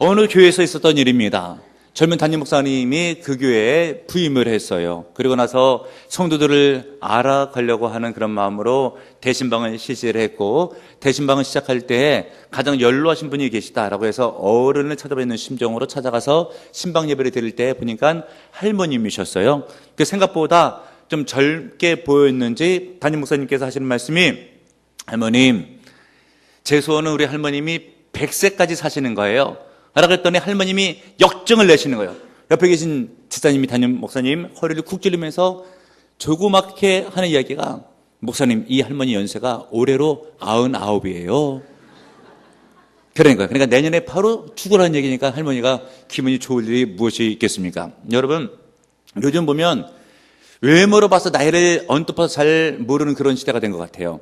어느 교회에서 있었던 일입니다. 젊은 담임 목사님이 그 교회에 부임을 했어요. 그리고 나서 성도들을 알아가려고 하는 그런 마음으로 대신방을 실시를 했고, 대신방을 시작할 때 가장 연로하신 분이 계시다라고 해서 어른을 찾아뵙는 심정으로 찾아가서 신방 예배를 드릴 때 보니까 할머님이셨어요. 그 생각보다 좀 젊게 보였는지 담임 목사님께서 하시는 말씀이, 할머님, 제 소원은 우리 할머님이 100세까지 사시는 거예요 라고 했더니 할머님이 역정을 내시는 거예요. 옆에 계신 집사님이, 담임 목사님 허리를 쿡 찔리면서 조그맣게 하는 이야기가, 목사님, 이 할머니 연세가 올해로 99이에요. 그러니까 내년에 바로 죽으라는 얘기니까 할머니가 기분이 좋을 일이 무엇이 있겠습니까? 여러분, 요즘 보면 외모로 봐서 나이를 언뜻 봐서 잘 모르는 그런 시대가 된 것 같아요.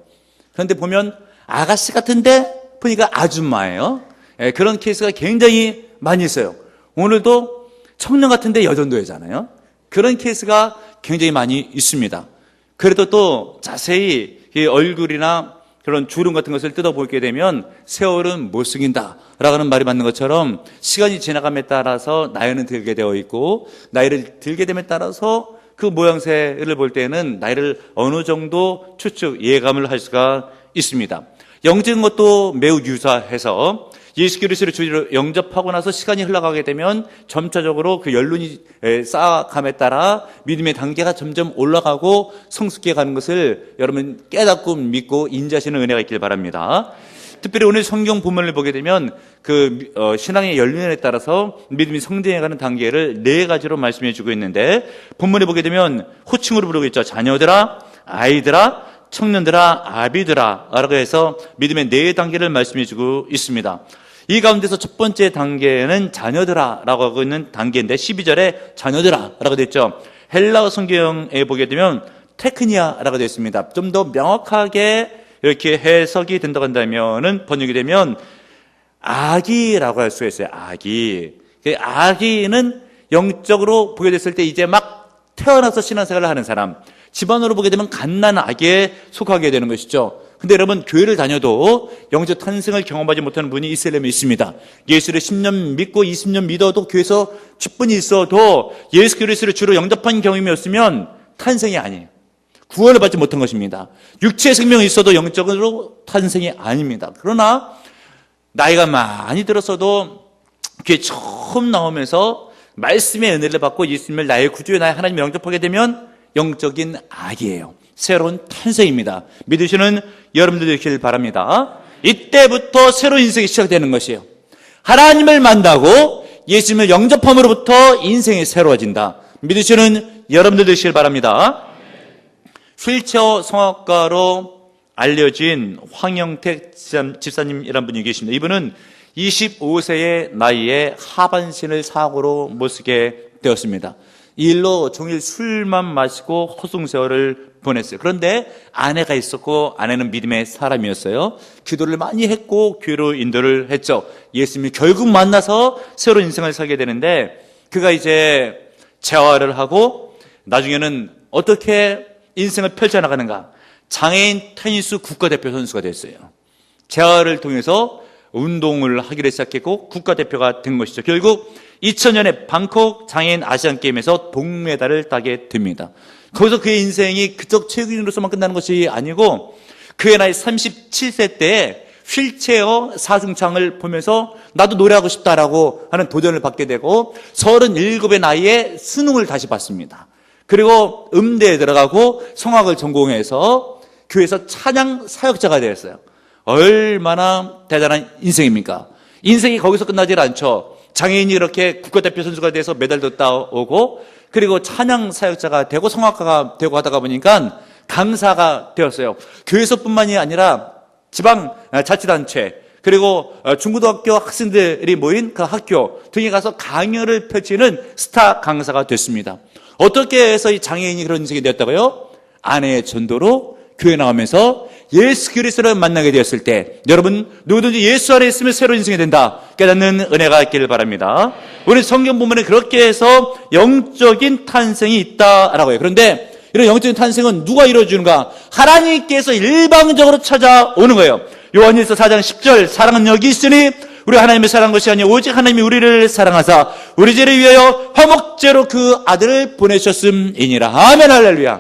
그런데 보면 아가씨 같은데 보니까 아줌마예요. 그런 케이스가 굉장히 많이 있어요. 오늘도 청년 같은데 여전도회잖아요. 그런 케이스가 굉장히 많이 있습니다. 그래도 또 자세히 이 얼굴이나 그런 주름 같은 것을 뜯어보게 되면 세월은 못 숙인다 라고 하는 말이 맞는 것처럼, 시간이 지나감에 따라서 나이는 들게 되어 있고, 나이를 들게 됨에 따라서 그 모양새를 볼 때는 나이를 어느 정도 추측, 예감을 할 수가 있습니다. 영적인 것도 매우 유사해서 예수 그리스도를 주로 영접하고 나서 시간이 흘러가게 되면 점차적으로 그 연륜이 쌓아감에 따라 믿음의 단계가 점점 올라가고 성숙해 가는 것을 여러분 깨닫고 믿고 인지하시는 은혜가 있길 바랍니다. 특별히 오늘 성경 본문을 보게 되면 그 신앙의 연륜에 따라서 믿음이 성장해가는 단계를 4가지로 말씀해 주고 있는데, 본문에 보게 되면 호칭으로 부르고 있죠. 자녀들아, 아이들아, 청년들아, 아비들아 라고 해서 믿음의 4단계를 말씀해 주고 있습니다. 이 가운데서 첫 번째 단계는 자녀들아 라고 하고 있는 단계인데, 12절에 자녀들아 라고 되어 있죠. 헬라어 성경에 보게 되면 테크니아 라고 되어 있습니다. 좀 더 명확하게 이렇게 해석이 된다고 한다면은, 번역이 되면 아기라고 할 수가 있어요. 아기는 영적으로 보게 됐을 때 이제 막 태어나서 신앙생활을 하는 사람, 집안으로 보게 되면 갓난 아기에 속하게 되는 것이죠. 근데 여러분, 교회를 다녀도 영적 탄생을 경험하지 못하는 분이 이스라엘에 있습니다. 예수를 10년 믿고 20년 믿어도 교회에서 10분이 있어도 예수 그리스도를 주로 영접한 경험이 없으면 탄생이 아니에요. 구원을 받지 못한 것입니다. 육체의 생명이 있어도 영적으로 탄생이 아닙니다. 그러나 나이가 많이 들었어도 교회 처음 나오면서 말씀의 은혜를 받고 예수님을 나의 구주요 나의 하나님을 영접하게 되면 영적인 아기예요. 새로운 탄생입니다. 믿으시는 여러분들 되시길 바랍니다. 이때부터 새로운 인생이 시작되는 것이에요. 하나님을 만나고 예수님을 영접함으로부터 인생이 새로워진다. 믿으시는 여러분들 되시길 바랍니다. 휠체어 성악가로 알려진 황영택 집사님이라는 분이 계십니다. 이분은 25세의 나이에 하반신을 사고로 못 쓰게 되었습니다. 이 일로 종일 술만 마시고 허송세월을 보냈어요. 그런데 아내가 있었고, 아내는 믿음의 사람이었어요. 기도를 많이 했고 교회로 인도를 했죠. 예수님이 결국 만나서 새로운 인생을 살게 되는데, 그가 이제 재활을 하고 나중에는 어떻게 인생을 펼쳐나가는가, 장애인 테니스 국가대표 선수가 됐어요. 재활을 통해서 운동을 하기를 시작했고 국가대표가 된 것이죠. 결국 2000년에 방콕 장애인 아시안게임에서 동메달을 따게 됩니다. 거기서 그의 인생이 그저 체육인으로서만 끝나는 것이 아니고, 그의 나이 37세 때에 휠체어 사중창을 보면서 나도 노래하고 싶다라고 하는 도전을 받게 되고, 37의 나이에 수능을 다시 봤습니다. 그리고 음대에 들어가고 성악을 전공해서 교회에서 찬양 사역자가 되었어요. 얼마나 대단한 인생입니까? 인생이 거기서 끝나질 않죠. 장애인이 이렇게 국가대표 선수가 돼서 메달도 따오고, 그리고 찬양 사역자가 되고 성악가가 되고 하다가 보니까 강사가 되었어요. 교회에서뿐만이 아니라 지방 자치단체, 그리고 중고등학교 학생들이 모인 그 학교 등에 가서 강연을 펼치는 스타 강사가 됐습니다. 어떻게 해서 이 장애인이 그런 인생이 되었다고요? 아내의 전도로 교회 나오면서 예수 그리스도를 만나게 되었을 때, 여러분 누구든지 예수 안에 있으면 새로운 인생이 된다 깨닫는 은혜가 있기를 바랍니다. 우리 성경 본문에 그렇게 해서 영적인 탄생이 있다라고 해요. 그런데 이런 영적인 탄생은 누가 이루어주는가? 하나님께서 일방적으로 찾아오는 거예요. 요한일서 4장 10절, 사랑은 여기 있으니 우리 하나님을 사랑한 것이 아니요 오직 하나님이 우리를 사랑하사 우리 죄를 위하여 화목제로 그 아들을 보내셨음이니라. 아멘. 할렐루야.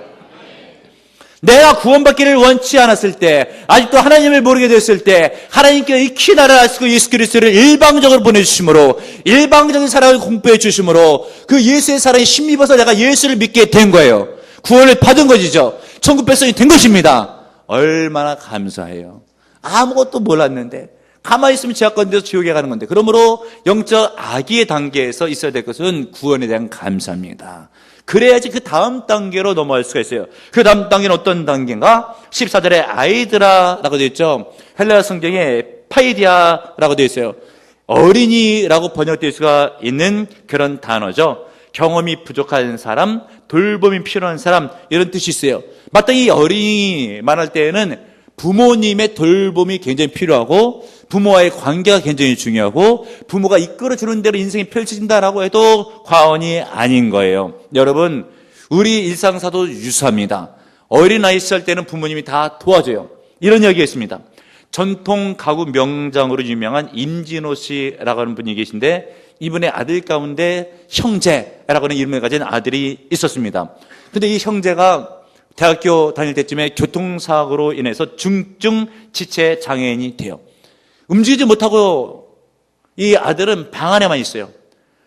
내가 구원받기를 원치 않았을 때, 아직도 하나님을 모르게 됐을 때 하나님께서 익히 나를 아시고 예수 그리스도를 일방적으로 보내주심으로, 일방적인 사랑을 공포해 주심으로 그 예수의 사랑에 힘입어서 내가 예수를 믿게 된 거예요. 구원을 받은 것이죠. 천국 백성이 된 것입니다. 얼마나 감사해요. 아무것도 몰랐는데 가만히 있으면 죄악가운데서 지옥에 가는 건데, 그러므로 영적 아기의 단계에서 있어야 될 것은 구원에 대한 감사입니다. 그래야지 그 다음 단계로 넘어갈 수가 있어요. 그 다음 단계는 어떤 단계인가? 14절에 아이드라라고 되어 있죠. 헬라어 성경에 파이디아라고 되어 있어요. 어린이라고 번역될 수가 있는 그런 단어죠. 경험이 부족한 사람, 돌봄이 필요한 사람, 이런 뜻이 있어요. 마땅히 이 어린이 말할 때에는 부모님의 돌봄이 굉장히 필요하고 부모와의 관계가 굉장히 중요하고 부모가 이끌어주는 대로 인생이 펼쳐진다라고 해도 과언이 아닌 거예요. 여러분, 우리 일상사도 유사합니다. 어린아이 시절 때는 부모님이 다 도와줘요. 이런 이야기가 있습니다. 전통 가구 명장으로 유명한 임진호 씨라고 하는 분이 계신데, 이분의 아들 가운데 형제라고 하는 이름을 가진 아들이 있었습니다. 근데 이 형제가 대학교 다닐 때쯤에 교통사고로 인해서 중증 지체 장애인이 돼요. 움직이지 못하고 이 아들은 방 안에만 있어요.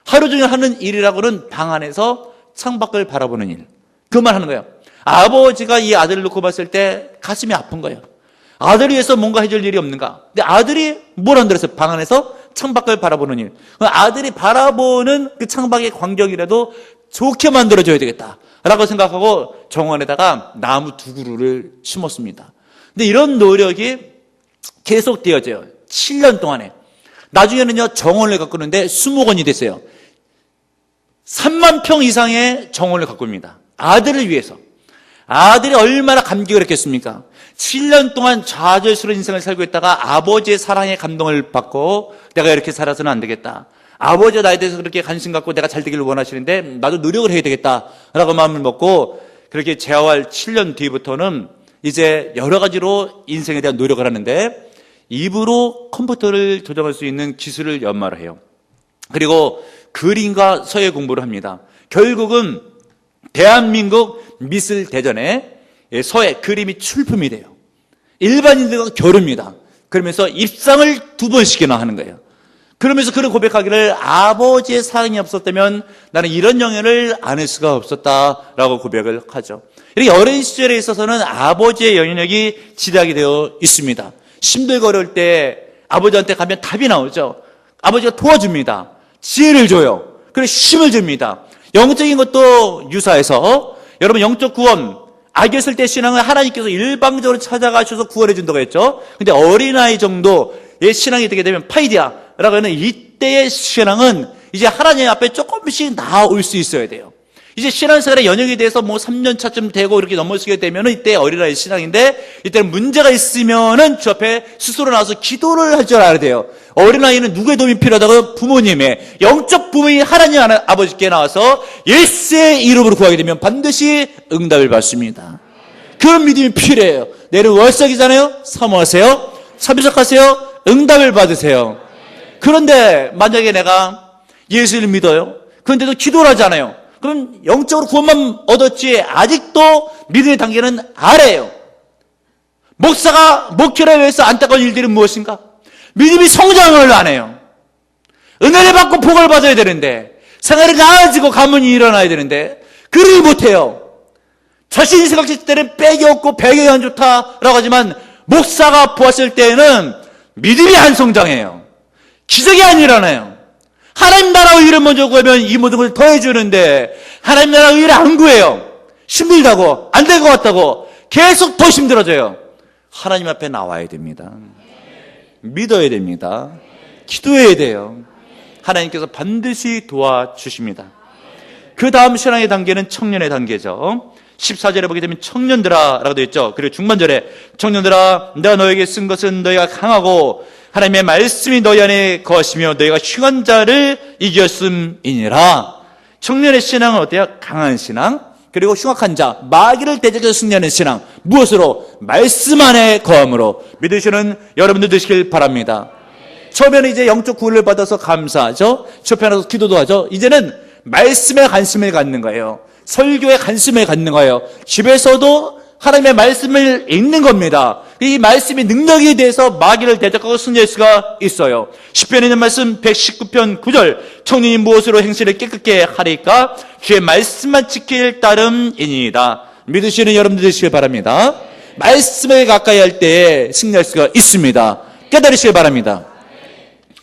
하루 종일 하는 일이라고는 방 안에서 창밖을 바라보는 일, 그만 하는 거예요. 아버지가 이 아들을 놓고 봤을 때 가슴이 아픈 거예요. 아들을 위해서 뭔가 해줄 일이 없는가. 근데 아들이 뭘 안 들었어요. 방 안에서 창밖을 바라보는 일. 아들이 바라보는 그 창밖의 광경이라도 좋게 만들어줘야 되겠다라고 생각하고 정원에다가 나무 2그루를 심었습니다. 근데 이런 노력이 계속 되어져요. 7년 동안에. 나중에는요, 정원을 가꾸는데 20권이 됐어요. 3만 평 이상의 정원을 가꿉니다. 아들을 위해서. 아들이 얼마나 감격을 했겠습니까? 7년 동안 좌절스러운 인생을 살고 있다가 아버지의 사랑에 감동을 받고 내가 이렇게 살아서는 안 되겠다. 아버지가 나에 대해서 그렇게 관심 갖고 내가 잘 되기를 원하시는데 나도 노력을 해야 되겠다라고 마음을 먹고 그렇게 재활 7년 뒤부터는 이제 여러 가지로 인생에 대한 노력을 하는데 입으로 컴퓨터를 조정할 수 있는 기술을 연마를 해요. 그리고 그림과 서예 공부를 합니다. 결국은 대한민국 미술대전에 서예, 그림이 출품이 돼요. 일반인들과 겨룹니다. 그러면서 입상을 2번씩이나 하는 거예요. 그러면서 그런 고백하기를 아버지의 사랑이 없었다면 나는 이런 영예를 안을 수가 없었다라고 고백을 하죠. 이렇게 어린 시절에 있어서는 아버지의 영향력이 지대하게 되어 있습니다. 힘들고 어려울 때 아버지한테 가면 답이 나오죠. 아버지가 도와줍니다. 지혜를 줘요. 그리고 힘을 줍니다. 영적인 것도 유사해서 여러분 영적 구원, 악했을 때 신앙을 하나님께서 일방적으로 찾아가셔서 구원해 준다고 했죠. 근데 어린아이 정도의 신앙이 되게 되면 파이디아라고 하는 이때의 신앙은 이제 하나님 앞에 조금씩 나아올 수 있어야 돼요. 이제 신앙생활의 연역이 돼서 뭐 3년 차쯤 되고 이렇게 넘어서게 되면은 이때 어린아이 신앙인데, 이때는 문제가 있으면은 주 앞에 스스로 나와서 기도를 할 줄 알아야 돼요. 어린아이는 누구의 도움이 필요하다고요? 부모님의, 영적 부모인 하나님 아버지께 나와서 예수의 이름으로 구하게 되면 반드시 응답을 받습니다. 그런 믿음이 필요해요. 내일은 월삭이잖아요. 사모하세요. 참석하세요. 응답을 받으세요. 그런데 만약에 내가 예수를 믿어요. 그런데도 기도를 하지 않아요. 그럼 영적으로 구원만 얻었지 아직도 믿음의 단계는 아래예요. 목사가 목회를 위해서 안타까운 일들은 무엇인가? 믿음이 성장을 안 해요. 은혜를 받고 복을 받아야 되는데, 생활이 나아지고 가문이 일어나야 되는데 그러지 못해요. 자신이 생각했을 때는 백이 없고 배경이 안 좋다라고 하지만 목사가 보았을 때는 믿음이 안 성장해요. 기적이 안 일어나요. 하나님 나라 의를 먼저 구하면 이 모든 걸 더해주는데 하나님 나라 의를 안 구해요. 힘들다고, 안 될 것 같다고 계속 더 힘들어져요. 하나님 앞에 나와야 됩니다. 믿어야 됩니다. 기도해야 돼요. 하나님께서 반드시 도와주십니다. 그 다음 신앙의 단계는 청년의 단계죠. 14절에 보게 되면 청년들아 라고 되어 있죠. 그리고 중반절에 청년들아 내가 너에게 쓴 것은 너희가 강하고 하나님의 말씀이 너희 안에 거하시며 너희가 흉한 자를 이겼음이니라. 청년의 신앙은 어때요? 강한 신앙, 그리고 흉악한 자, 마귀를 대적해서 승리하는 신앙. 무엇으로? 말씀 안에 거함으로. 믿으시는 여러분들 되시길 바랍니다. 처음에는 이제 영적 구원을 받아서 감사하죠. 주편 안에서 기도도 하죠. 이제는 말씀에 관심을 갖는 거예요. 설교에 관심을 갖는 거예요. 집에서도 하나님의 말씀을 읽는 겁니다. 이 말씀이 능력이 돼서 마귀를 대적하고 승리할 수가 있어요. 시편에 있는 말씀 119편 9절, 청년이 무엇으로 행실을 깨끗게 하리까? 주의 말씀만 지킬 따름이니이다. 믿으시는 여러분들 되시길 바랍니다. 말씀을 가까이 할 때 승리할 수가 있습니다. 깨달으시길 바랍니다.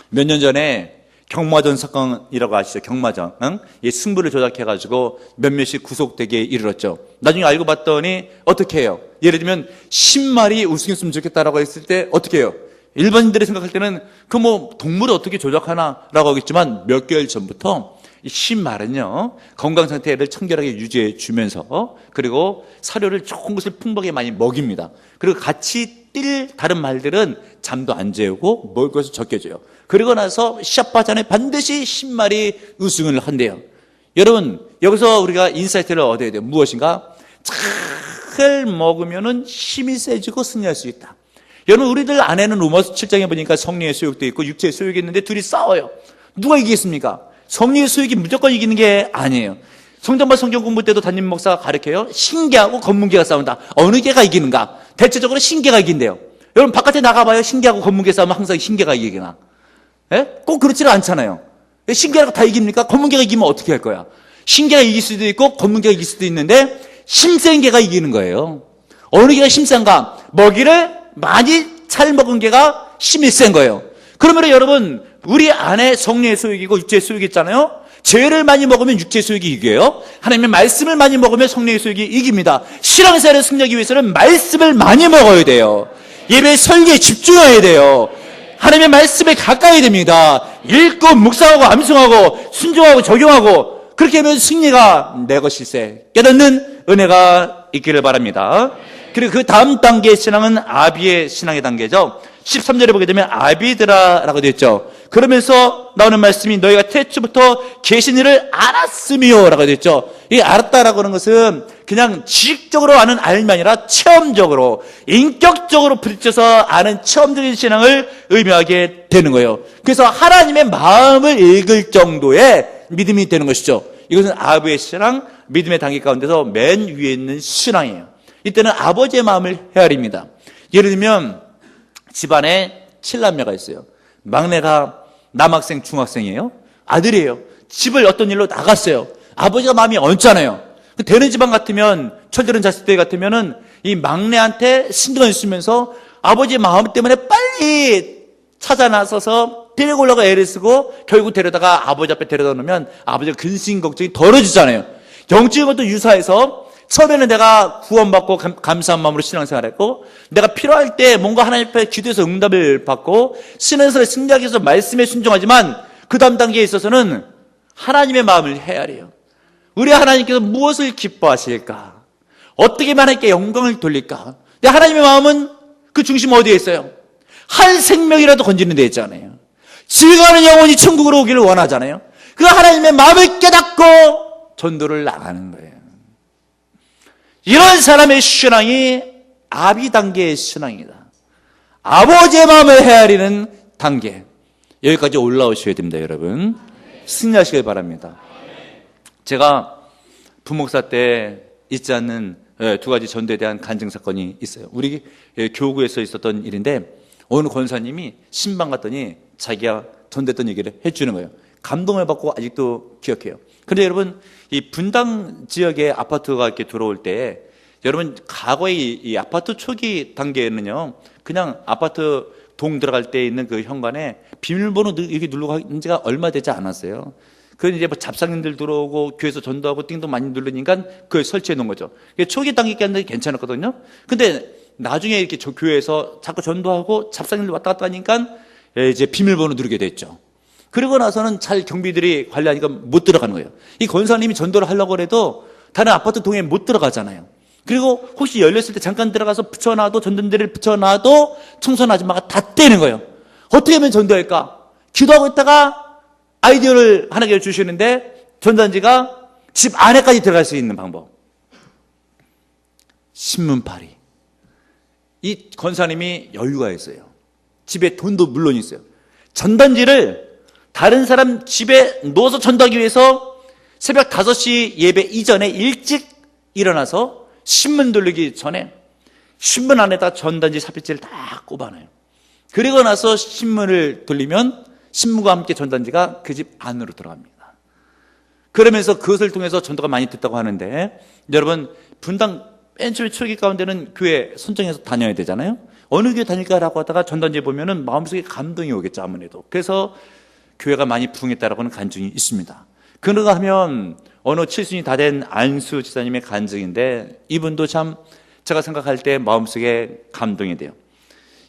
몇 년 전에 경마전 사건이라고 아시죠? 경마전. 이 승부를 조작해가지고 몇몇이 구속되게 이르렀죠. 나중에 알고 봤더니 어떻게 해요? 예를 들면 10마리 우승했으면 좋겠다라고 했을 때 어떻게 해요? 일반인들이 생각할 때는 그 뭐 동물을 어떻게 조작하나라고 하겠지만 몇 개월 전부터 이 10마리는요 건강 상태를 청결하게 유지해 주면서 그리고 사료를 좋은 것을 풍부하게 많이 먹입니다. 그리고 같이 뛸 다른 말들은 잠도 안 재우고 먹을 것을 적게 줘요. 그리고 나서 시합 전에 반드시 10마리 우승을 한대요. 여러분 여기서 우리가 인사이트를 얻어야 돼요. 무엇인가? 잘 먹으면은 힘이 세지고 승리할 수 있다. 여러분 우리들 안에는 로마서 7장에 보니까 성령의 소욕도 있고 육체의 소욕이 있는데 둘이 싸워요. 누가 이기겠습니까? 성령의 소욕이 무조건 이기는 게 아니에요. 성전반 성경 공부 때도 담임 목사가 가르쳐요. 신계하고 검문계가 싸운다. 어느 계가 이기는가? 대체적으로 신계가 이긴대요. 여러분 바깥에 나가봐요. 신계하고 검문계 싸우면 항상 신계가 이기나? 예? 꼭 그렇지는 않잖아요. 신계가 다 이깁니까? 검문계가 이기면 어떻게 할 거야? 신계가 이길 수도 있고 검문계가 이길 수도 있는데 힘센 계가 이기는 거예요. 어느 계가 힘센가? 먹이를 많이 잘 먹은 계가 힘이 센 거예요. 그러면 여러분 우리 안에 성령의 소욕이고 육체의 소욕이 있잖아요. 죄를 많이 먹으면 육체의 소욕이 이겨요. 하나님의 말씀을 많이 먹으면 성령의 소욕이 이깁니다. 신앙생활을 승리하기 위해서는 말씀을 많이 먹어야 돼요. 예배 설교에 집중해야 돼요. 하나님의 말씀에 가까이 됩니다. 읽고 묵상하고 암송하고 순종하고 적용하고 그렇게 하면 승리가 내 것일세. 깨닫는 은혜가 있기를 바랍니다. 그리고 그 다음 단계의 신앙은 아비의 신앙의 단계죠. 13절에 보게 되면 아비드라라고 되어 있죠. 그러면서 나오는 말씀이 너희가 태초부터 계신 이를 알았으며 라고 되어 있죠. 이 알았다라고 하는 것은 그냥 지식적으로 아는 알이 아니라 체험적으로 인격적으로 부딪혀서 아는 체험적인 신앙을 의미하게 되는 거예요. 그래서 하나님의 마음을 읽을 정도의 믿음이 되는 것이죠. 이것은 아버지의 신앙, 믿음의 단계 가운데서 맨 위에 있는 신앙이에요. 이때는 아버지의 마음을 헤아립니다. 예를 들면 집안에 7남매가 있어요. 막내가 남학생, 중학생이에요. 아들이에요. 집을 어떤 일로 나갔어요. 아버지가 마음이 얹잖아요. 되는 집안 같으면 철들은 자식들 같으면은 이 막내한테 신경을 쓰면서 아버지의 마음 때문에 빨리 찾아 나서서 데리고 올라가 애를 쓰고 결국 데려다가 아버지 앞에 데려다 놓으면 아버지가 근심 걱정이 덜어지잖아요. 영적인 것도 유사해서 처음에는 내가 구원받고 감사한 마음으로 신앙생활했고 내가 필요할 때 뭔가 하나님 앞에 기도해서 응답을 받고 신앙생활을 승리하기 위해서 말씀에 순종하지만 그 다음 단계에 있어서는 하나님의 마음을 헤아려요. 우리 하나님께서 무엇을 기뻐하실까? 어떻게 하나님께 영광을 돌릴까? 근데 하나님의 마음은 그 중심 어디에 있어요? 한 생명이라도 건지는 데 있잖아요. 즐거워하는 영혼이 천국으로 오기를 원하잖아요. 그 하나님의 마음을 깨닫고 전도를 나가는 거예요. 이런 사람의 신앙이 아비 단계의 신앙이다. 아버지의 마음을 헤아리는 단계. 여기까지 올라오셔야 됩니다, 여러분. 승리하시길 바랍니다. 제가 부목사 때 잊지 않는 두 가지 전도에 대한 간증 사건이 있어요. 우리 교구에서 있었던 일인데 어느 권사님이 신방 갔더니 자기가 전도했던 얘기를 해주는 거예요. 감동을 받고 아직도 기억해요. 그런데 여러분 이 분당 지역의 아파트가 이렇게 들어올 때 여러분 과거에 이 아파트 초기 단계에는요 그냥 아파트 동 들어갈 때 있는 그 현관에 비밀번호 이렇게 누르고 한 지가 얼마 되지 않았어요. 그건 이제 뭐 잡상인들 들어오고 교회에서 전도하고 띵동 많이 누르니까 그걸 설치해 놓은 거죠. 초기 단계 때는 괜찮았거든요. 근데 나중에 이렇게 교회에서 자꾸 전도하고 잡상인들 왔다 갔다 하니까 이제 비밀번호 누르게 됐죠. 그러고 나서는 잘 경비들이 관리하니까 못 들어가는 거예요. 이 권사님이 전도를 하려고 해도 다른 아파트 동에 못 들어가잖아요. 그리고 혹시 열렸을 때 잠깐 들어가서 붙여놔도 전등대를 붙여놔도 청소년 아줌마가 다 떼는 거예요. 어떻게 하면 전도할까? 기도하고 있다가 아이디어를 하나 주시는데 전단지가 집 안에까지 들어갈 수 있는 방법. 신문팔이. 이 권사님이 여유가 있어요. 집에 돈도 물론 있어요. 전단지를 다른 사람 집에 놓아서 전도하기 위해서 새벽 5시 예배 이전에 일찍 일어나서 신문 돌리기 전에 신문 안에다 전단지 삽입지를 다 꼽아놔요. 그리고 나서 신문을 돌리면 신문과 함께 전단지가 그 집 안으로 들어갑니다. 그러면서 그것을 통해서 전도가 많이 됐다고 하는데, 여러분, 분당 맨 처음에 초기 가운데는 교회 선정해서 다녀야 되잖아요. 어느 교회 다닐까라고 하다가 전단지에 보면은 마음속에 감동이 오겠죠, 아무래도. 그래서 교회가 많이 부흥했다라고는 간증이 있습니다. 그런가 하면 어느 7순이 다 된 안수 지사님의 간증인데, 이분도 참 제가 생각할 때 마음속에 감동이 돼요.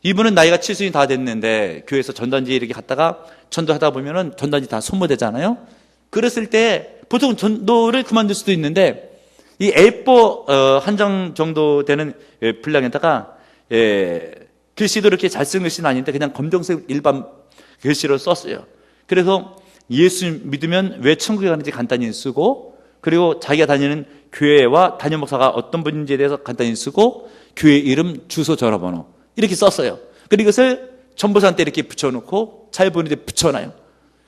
이분은 나이가 7순이 다 됐는데 교회에서 전단지 이렇게 갔다가 전도하다 보면은 전단지 다 소모되잖아요. 그랬을 때 보통 전도를 그만둘 수도 있는데, 이 A4 한 장 정도 되는 분량에다가 글씨도 이렇게 잘 쓴 글씨는 아닌데 그냥 검정색 일반 글씨로 썼어요. 그래서 예수 믿으면 왜 천국에 가는지 간단히 쓰고, 그리고 자기가 다니는 교회와 담임 목사가 어떤 분인지에 대해서 간단히 쓰고, 교회 이름, 주소, 전화번호 이렇게 썼어요. 그리고 이것을 전보사한테 이렇게 붙여놓고 잘 보이는데 붙여놔요.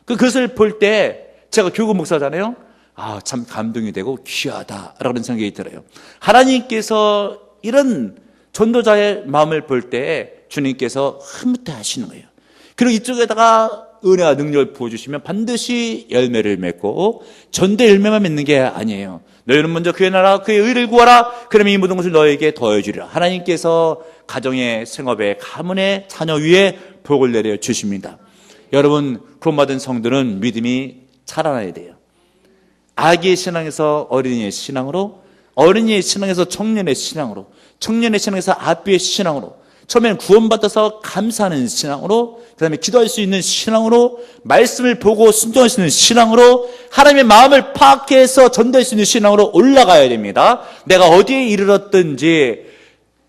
그것을 볼 때 제가 교구 목사잖아요. 참 감동이 되고 귀하다라는 생각이 들어요. 하나님께서 이런 전도자의 마음을 볼 때 주님께서 흐뭇해 하시는 거예요. 그리고 이쪽에다가 은혜와 능력을 부어주시면 반드시 열매를 맺고, 전대 열매만 맺는 게 아니에요. 너희는 먼저 그의 나라 그의 의를 구하라. 그러면 이 모든 것을 너에게 더해주리라. 하나님께서 가정의 생업에 가문의 자녀 위에 복을 내려 주십니다. 여러분, 구원받은 성도는 믿음이 자라나야 돼요. 아기의 신앙에서 어린이의 신앙으로, 어린이의 신앙에서 청년의 신앙으로, 청년의 신앙에서 아비의 신앙으로, 처음에는 구원받아서 감사하는 신앙으로, 그 다음에 기도할 수 있는 신앙으로, 말씀을 보고 순종할 수 있는 신앙으로, 하나님의 마음을 파악해서 전도할 수 있는 신앙으로 올라가야 됩니다. 내가 어디에 이르렀든지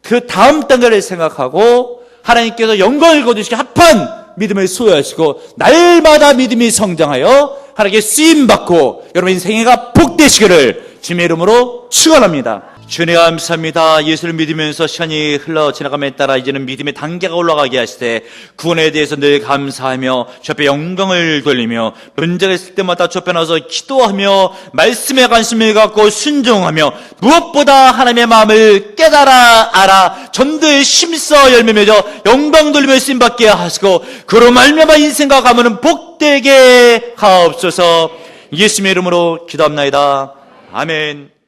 그 다음 단계를 생각하고 하나님께서 영광을 거두시기 합한 믿음을 소유하시고 날마다 믿음이 성장하여 하나님께 쓰임받고 여러분 인생애가 복되시기를 주님의 이름으로 축원합니다. 주님 감사합니다. 예수를 믿으면서 시간이 흘러 지나감에 따라 이제는 믿음의 단계가 올라가게 하시되 구원에 대해서 늘 감사하며 주 앞에 영광을 돌리며 문제가 있을 때마다 주 앞에 나와서 기도하며 말씀에 관심을 갖고 순종하며 무엇보다 하나님의 마음을 깨달아 알아 전도에 힘써 열매 맺어 영광 돌리며 쓰임받게 하시고 그로 말미암아 인생과 가문은 복되게 하옵소서. 예수님의 이름으로 기도합나이다. 아멘.